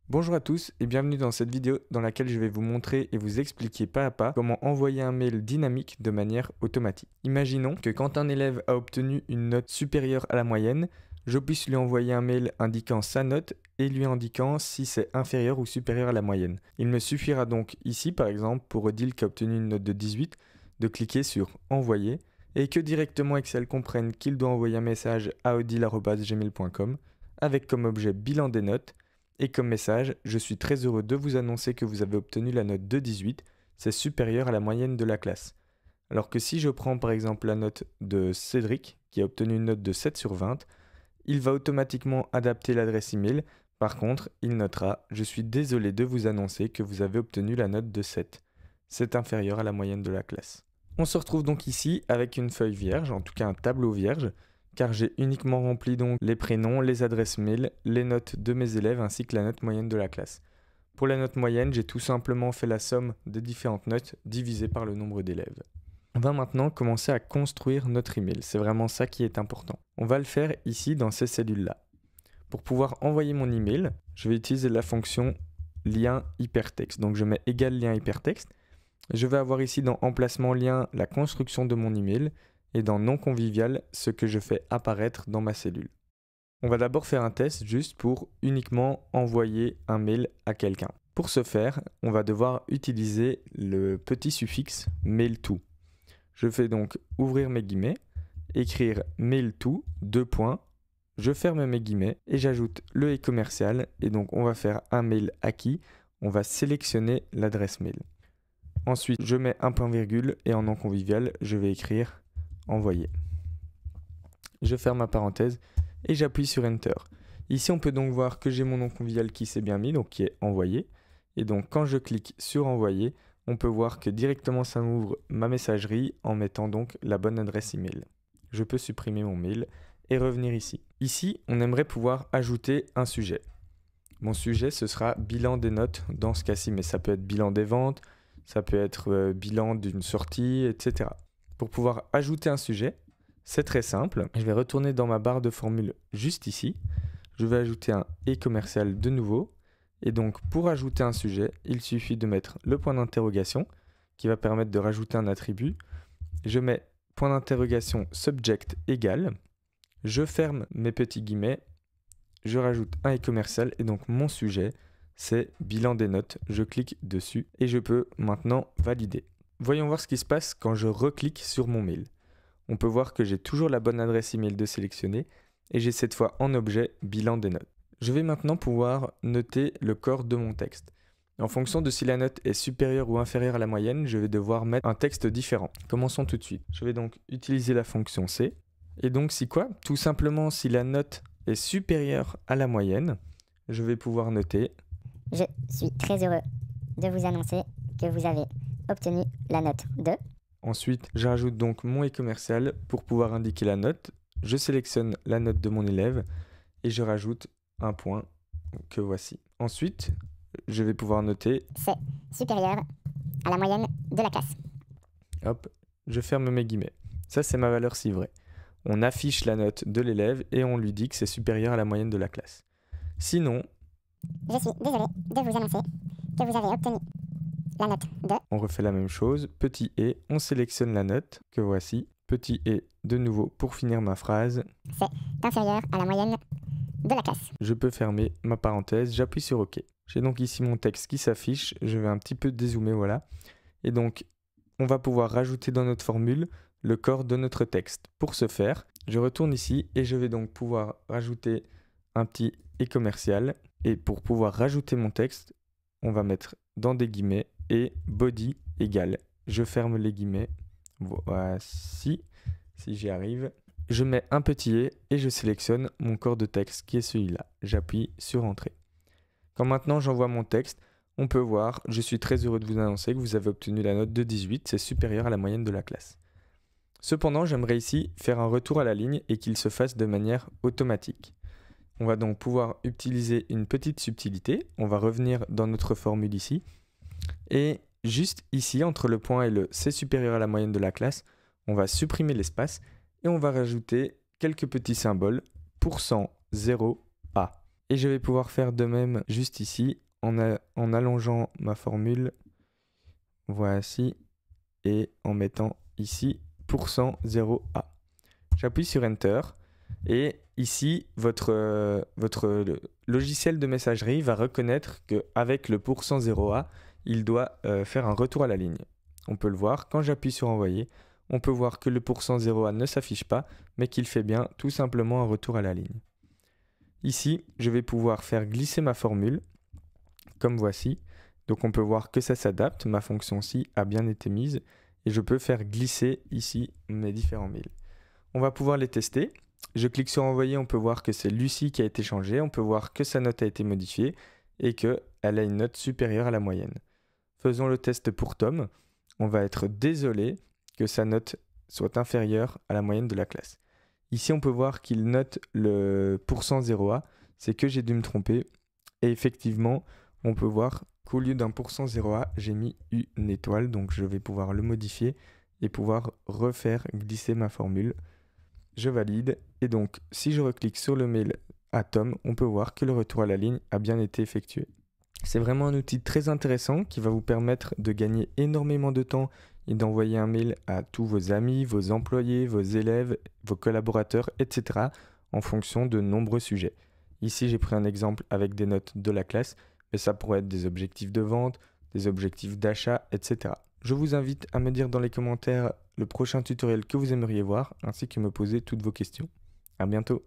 Bonjour à tous et bienvenue dans cette vidéo dans laquelle je vais vous montrer et vous expliquer pas à pas comment envoyer un mail dynamique de manière automatique. Imaginons que quand un élève a obtenu une note supérieure à la moyenne, je puisse lui envoyer un mail indiquant sa note et lui indiquant si c'est inférieur ou supérieur à la moyenne. Il me suffira donc ici par exemple pour Odile qui a obtenu une note de 18 de cliquer sur envoyer et que directement Excel comprenne qu'il doit envoyer un message à odile@gmail.com avec comme objet bilan des notes. Et comme message, je suis très heureux de vous annoncer que vous avez obtenu la note de 18, c'est supérieur à la moyenne de la classe. Alors que si je prends par exemple la note de Cédric, qui a obtenu une note de 7 sur 20, il va automatiquement adapter l'adresse email. Par contre, il notera « Je suis désolé de vous annoncer que vous avez obtenu la note de 7. C'est inférieur à la moyenne de la classe. » On se retrouve donc ici avec une feuille vierge, en tout cas un tableau vierge, car j'ai uniquement rempli donc les prénoms, les adresses mail, les notes de mes élèves ainsi que la note moyenne de la classe. Pour la note moyenne, j'ai tout simplement fait la somme des différentes notes divisée par le nombre d'élèves. On va maintenant commencer à construire notre email, c'est vraiment ça qui est important. On va le faire ici dans ces cellules-là. Pour pouvoir envoyer mon email, je vais utiliser la fonction lien hypertexte. Donc je mets égal lien hypertexte. Je vais avoir ici dans emplacement lien la construction de mon email et dans non convivial ce que je fais apparaître dans ma cellule. On va d'abord faire un test juste pour uniquement envoyer un mail à quelqu'un. Pour ce faire, on va devoir utiliser le petit suffixe mail to. Je fais donc ouvrir mes guillemets, écrire mail to, je ferme mes guillemets et j'ajoute le et commercial et donc on va faire un mail à qui, on va sélectionner l'adresse mail. Ensuite, je mets un point virgule et en non convivial, je vais écrire envoyer. Je ferme ma parenthèse et j'appuie sur Enter. Ici, on peut donc voir que j'ai mon nom convivial qui s'est bien mis, donc qui est envoyé. Et donc, quand je clique sur envoyer, on peut voir que directement ça m'ouvre ma messagerie en mettant donc la bonne adresse email. Je peux supprimer mon mail et revenir ici. Ici, on aimerait pouvoir ajouter un sujet. Mon sujet, ce sera bilan des notes dans ce cas-ci, mais ça peut être bilan des ventes, ça peut être bilan d'une sortie, etc. Pour pouvoir ajouter un sujet, c'est très simple. Je vais retourner dans ma barre de formule juste ici. Je vais ajouter un et commercial de nouveau. Et donc, pour ajouter un sujet, il suffit de mettre le point d'interrogation qui va permettre de rajouter un attribut. Je mets point d'interrogation subject égal. Je ferme mes petits guillemets. Je rajoute un et commercial et donc mon sujet, c'est bilan des notes. Je clique dessus et je peux maintenant valider. Voyons voir ce qui se passe quand je reclique sur mon mail. On peut voir que j'ai toujours la bonne adresse email de sélectionner et j'ai cette fois en objet bilan des notes. Je vais maintenant pouvoir noter le corps de mon texte. En fonction de si la note est supérieure ou inférieure à la moyenne, je vais devoir mettre un texte différent. Commençons tout de suite. Je vais donc utiliser la fonction C. Et donc si quoi? Tout simplement si la note est supérieure à la moyenne, je vais pouvoir noter « Je suis très heureux de vous annoncer que vous avez obtenu la note de ». Ensuite, je rajoute donc mon et commercial pour pouvoir indiquer la note. Je sélectionne la note de mon élève et je rajoute un point que voici. Ensuite, je vais pouvoir noter « C'est supérieur à la moyenne de la classe ». Hop, je ferme mes guillemets. Ça, c'est ma valeur si vraie. On affiche la note de l'élève et on lui dit que c'est supérieur à la moyenne de la classe. Sinon, je suis désolé de vous annoncer que vous avez obtenu la note de... On refait la même chose, petit et, on sélectionne la note que voici, petit et de nouveau pour finir ma phrase. C'est inférieur à la moyenne de la classe. Je peux fermer ma parenthèse, j'appuie sur OK. J'ai donc ici mon texte qui s'affiche, je vais un petit peu dézoomer, voilà. Et donc, on va pouvoir rajouter dans notre formule le corps de notre texte. Pour ce faire, je retourne ici et je vais donc pouvoir rajouter un petit et commercial. Et pour pouvoir rajouter mon texte, on va mettre dans des guillemets et body égale. Je ferme les guillemets. Voici, si j'y arrive. Je mets un petit et je sélectionne mon corps de texte qui est celui-là. J'appuie sur Entrée. Quand maintenant j'envoie mon texte, on peut voir, je suis très heureux de vous annoncer que vous avez obtenu la note de 18, c'est supérieur à la moyenne de la classe. Cependant, j'aimerais ici faire un retour à la ligne et qu'il se fasse de manière automatique. On va donc pouvoir utiliser une petite subtilité. On va revenir dans notre formule ici. Et juste ici, entre le point et le c'est supérieur à la moyenne de la classe, on va supprimer l'espace et on va rajouter quelques petits symboles %0 A. Et je vais pouvoir faire de même juste ici en allongeant ma formule. Voici. Et en mettant ici %0A. J'appuie sur Enter. Et ici, votre logiciel de messagerie va reconnaître qu'avec le %0A, il doit faire un retour à la ligne. On peut le voir, quand j'appuie sur Envoyer, on peut voir que le %0A ne s'affiche pas, mais qu'il fait bien tout simplement un retour à la ligne. Ici, je vais pouvoir faire glisser ma formule, comme voici. Donc on peut voir que ça s'adapte, ma fonction ci a bien été mise, et je peux faire glisser ici mes différents mails. On va pouvoir les tester. Je clique sur Envoyer, on peut voir que c'est Lucie qui a été changée, on peut voir que sa note a été modifiée et qu'elle a une note supérieure à la moyenne. Faisons le test pour Tom. On va être désolé que sa note soit inférieure à la moyenne de la classe. Ici, on peut voir qu'il note le %0A, c'est que j'ai dû me tromper. Et effectivement, on peut voir qu'au lieu d'un %0A, j'ai mis une étoile, donc je vais pouvoir le modifier et pouvoir refaire glisser ma formule. Je valide, et donc si je reclique sur le mail à Tom, on peut voir que le retour à la ligne a bien été effectué. C'est vraiment un outil très intéressant qui va vous permettre de gagner énormément de temps et d'envoyer un mail à tous vos amis, vos employés, vos élèves, vos collaborateurs, etc. en fonction de nombreux sujets. Ici, j'ai pris un exemple avec des notes de la classe, mais ça pourrait être des objectifs de vente, des objectifs d'achat, etc. Je vous invite à me dire dans les commentaires le prochain tutoriel que vous aimeriez voir, ainsi que me poser toutes vos questions. À bientôt!